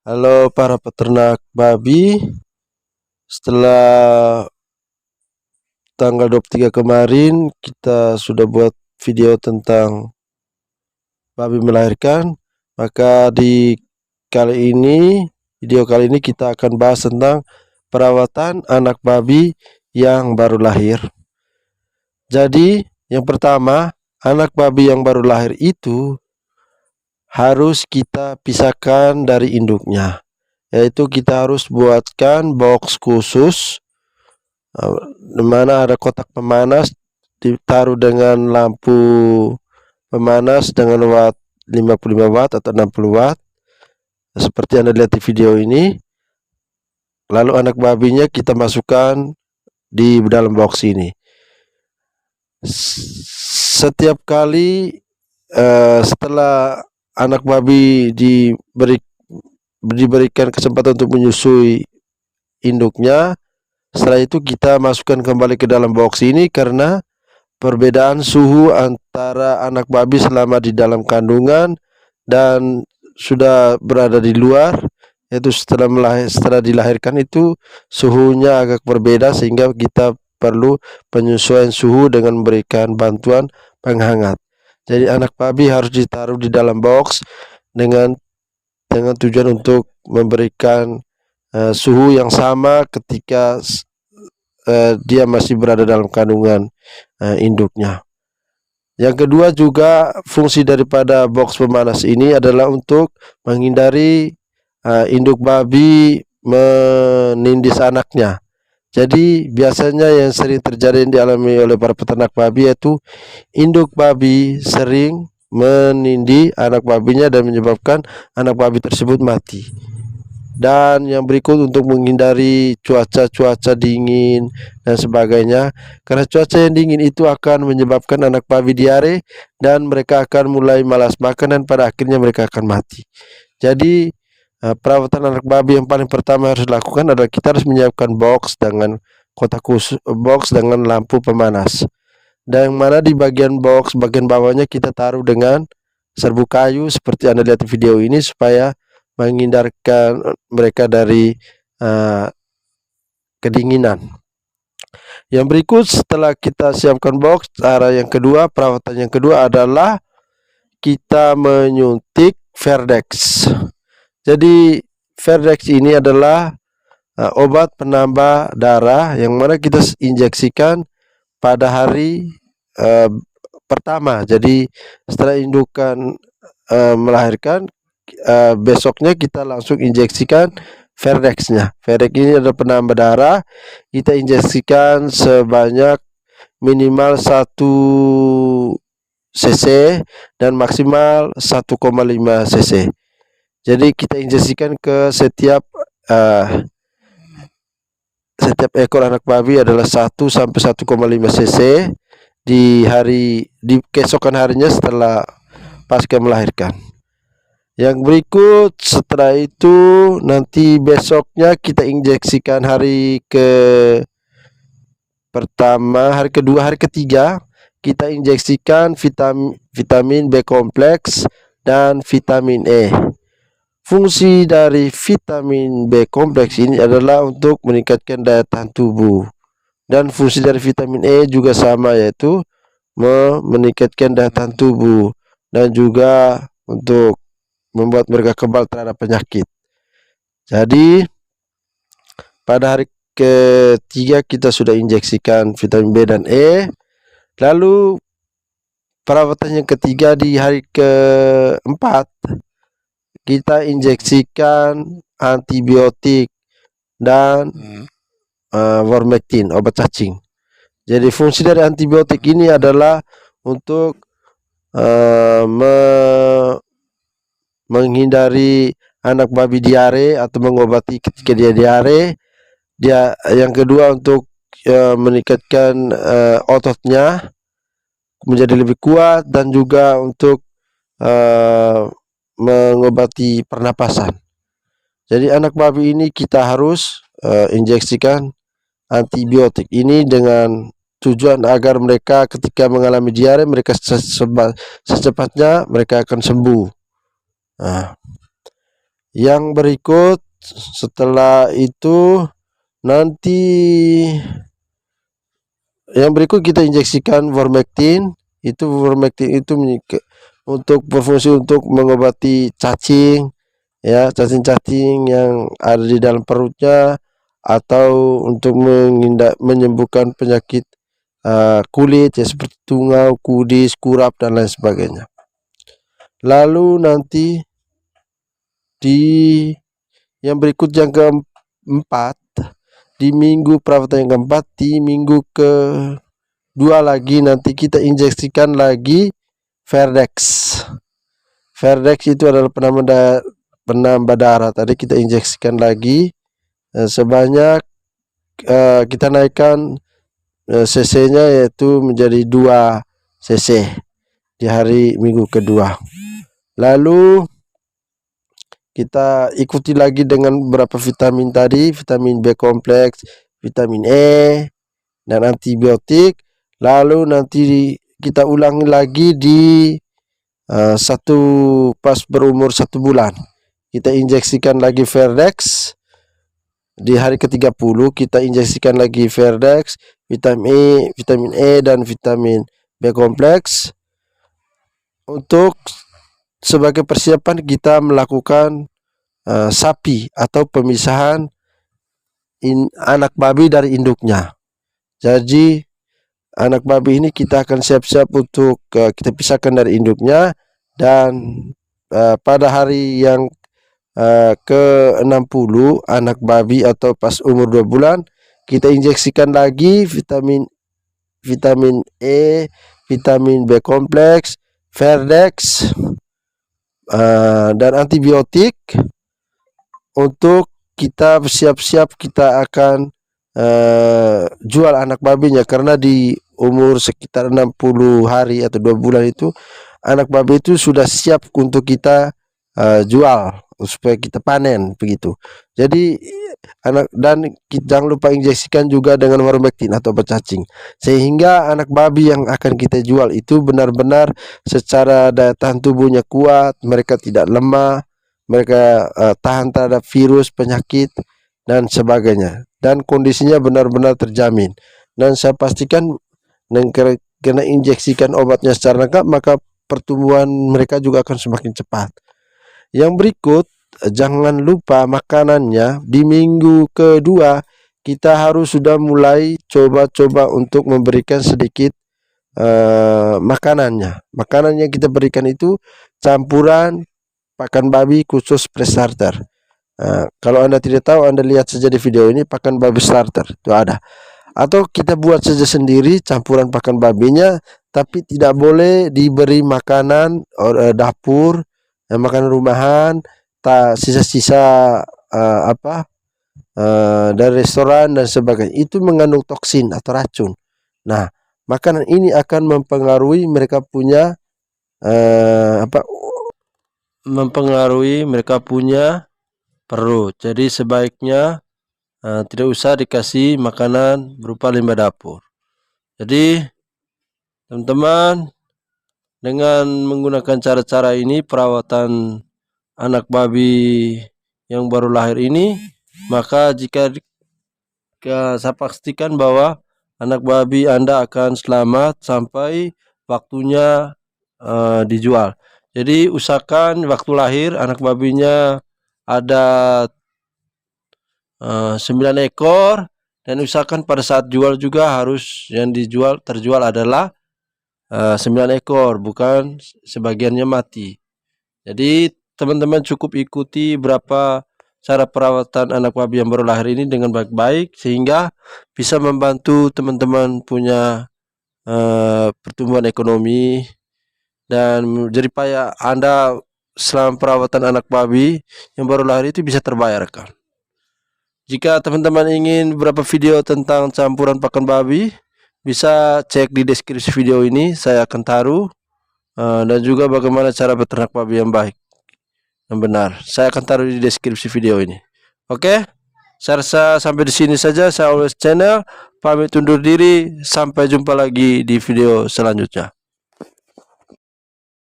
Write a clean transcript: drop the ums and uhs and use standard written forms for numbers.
Halo para peternak babi, setelah tanggal 23 kemarin kita sudah buat video tentang babi melahirkan. Maka di video kali ini kita akan bahas tentang perawatan anak babi yang baru lahir. Jadi yang pertama, anak babi yang baru lahir itu harus kita pisahkan dari induknya, yaitu kita harus buatkan box khusus di mana ada kotak pemanas, ditaruh dengan lampu pemanas dengan watt 55 watt atau 60 watt seperti Anda lihat di video ini. Lalu anak babinya kita masukkan di dalam box ini. Setiap kali setelah anak babi diberikan kesempatan untuk menyusui induknya, setelah itu kita masukkan kembali ke dalam box ini karena perbedaan suhu antara anak babi selama di dalam kandungan dan sudah berada di luar, yaitu setelah dilahirkan itu suhunya agak berbeda, sehingga kita perlu penyesuaian suhu dengan memberikan bantuan penghangat. Jadi anak babi harus ditaruh di dalam box dengan tujuan untuk memberikan suhu yang sama ketika dia masih berada dalam kandungan induknya. Yang kedua juga, fungsi daripada box pemanas ini adalah untuk menghindari induk babi menindis anaknya. Jadi biasanya yang sering terjadi yang dialami oleh para peternak babi yaitu induk babi sering menindih anak babinya dan menyebabkan anak babi tersebut mati. Dan yang berikut, untuk menghindari cuaca dingin dan sebagainya, karena cuaca yang dingin itu akan menyebabkan anak babi diare dan mereka akan mulai malas makan dan pada akhirnya mereka akan mati. Jadi perawatan anak babi yang paling pertama harus dilakukan adalah kita harus menyiapkan box dengan kotak khusus, box dengan lampu pemanas, dan yang mana di bagian box bagian bawahnya kita taruh dengan serbuk kayu seperti Anda lihat di video ini, supaya menghindarkan mereka dari kedinginan. Yang berikut, setelah kita siapkan box, perawatan yang kedua adalah kita menyuntik Verdex. Jadi Verdex ini adalah obat penambah darah yang mana kita injeksikan pada hari pertama. Jadi setelah indukan melahirkan, besoknya kita langsung injeksikan Verdex-nya. Verdex ini adalah penambah darah. Kita injeksikan sebanyak minimal 1 cc dan maksimal 1,5 cc. Jadi kita injeksikan ke setiap ekor anak babi adalah 1 sampai 1,5 cc di keesokan harinya setelah pasca melahirkan. Yang berikut setelah itu, nanti besoknya kita injeksikan hari pertama, hari kedua, hari ketiga kita injeksikan vitamin B kompleks dan vitamin E. Fungsi dari vitamin B kompleks ini adalah untuk meningkatkan daya tahan tubuh, dan fungsi dari vitamin E juga sama, yaitu meningkatkan daya tahan tubuh dan juga untuk membuat mereka kebal terhadap penyakit. Jadi pada hari ketiga kita sudah injeksikan vitamin B dan E. Lalu perawatan yang ketiga, di hari keempat kita injeksikan antibiotik dan Vormectin, obat cacing. Jadi fungsi dari antibiotik ini adalah untuk menghindari anak babi diare atau mengobati ketika dia diare. Yang kedua, untuk meningkatkan ototnya menjadi lebih kuat, dan juga untuk mengobati pernapasan. Jadi anak babi ini kita harus injeksikan antibiotik ini dengan tujuan agar mereka ketika mengalami diare, mereka secepatnya mereka akan sembuh. Yang berikut setelah itu nanti yang berikut kita injeksikan vermectin. Vermectin itu untuk berfungsi untuk mengobati cacing, ya, cacing-cacing yang ada di dalam perutnya, atau untuk menyembuhkan penyakit kulit ya, seperti tungau, kudis, kurap dan lain sebagainya. Lalu nanti di yang berikut yang keempat, di minggu perawatan yang keempat, di minggu kedua lagi nanti kita injeksikan lagi Verdex. Verdex itu adalah penambah darah. Tadi kita injeksikan lagi sebanyak kita naikkan cc-nya yaitu menjadi 2 cc di hari minggu kedua. Lalu kita ikuti lagi dengan beberapa vitamin tadi, vitamin B kompleks, vitamin E, dan antibiotik. Lalu nanti kita ulangi lagi di pas berumur 1 bulan. Kita injeksikan lagi Verdex. Di hari ke-30 kita injeksikan lagi Verdex, vitamin E dan vitamin B kompleks. Untuk sebagai persiapan kita melakukan sapi atau pemisahan anak babi dari induknya. Jadi anak babi ini kita akan siap-siap untuk kita pisahkan dari induknya, dan pada hari yang ke-60 anak babi atau pas umur 2 bulan kita injeksikan lagi vitamin E, vitamin B kompleks, Verdex, dan antibiotik. Untuk kita siap-siap kita akan jual anak babinya, karena di umur sekitar 60 hari atau 2 bulan itu anak babi itu sudah siap untuk kita jual supaya kita panen begitu. Jadi jangan lupa injeksikan juga dengan vermectin atau obat cacing, sehingga anak babi yang akan kita jual itu benar-benar secara daya tahan tubuhnya kuat, mereka tidak lemah, mereka tahan terhadap virus, penyakit dan sebagainya, dan kondisinya benar-benar terjamin. Dan saya pastikan kena injeksikan obatnya secara lengkap, maka pertumbuhan mereka juga akan semakin cepat. Yang berikut, jangan lupa makanannya. Di minggu kedua kita harus sudah mulai coba-coba untuk memberikan sedikit makanannya. Makanan yang kita berikan itu campuran pakan babi khusus pre-starter. Kalau Anda tidak tahu, Anda lihat saja di video ini, pakan babi starter itu ada. Atau kita buat saja sendiri campuran pakan babinya, tapi tidak boleh diberi makanan dapur, makanan rumahan, sisa-sisa dari restoran dan sebagainya. Itu mengandung toksin atau racun. Nah, makanan ini akan mempengaruhi mereka punya perut. Jadi sebaiknya tidak usah dikasih makanan berupa limbah dapur. Jadi teman-teman, dengan menggunakan cara-cara ini perawatan anak babi yang baru lahir ini, maka jika saya pastikan bahwa anak babi Anda akan selamat sampai waktunya dijual. Jadi usahakan waktu lahir anak babinya ada 9 ekor, dan usahakan pada saat jual juga harus yang terjual adalah 9 ekor, bukan sebagiannya mati. Jadi teman-teman cukup ikuti berapa cara perawatan anak babi yang baru lahir ini dengan baik-baik, sehingga bisa membantu teman-teman punya pertumbuhan ekonomi, dan jerih payah Anda selama perawatan anak babi yang baru lahir itu bisa terbayarkan. Jika teman-teman ingin beberapa video tentang campuran pakan babi, bisa cek di deskripsi video ini, saya akan taruh, dan juga bagaimana cara beternak babi yang baik, yang benar. Saya akan taruh di deskripsi video ini. Oke, saya rasa sampai di sini saja. Saya Always Channel pamit undur diri, sampai jumpa lagi di video selanjutnya.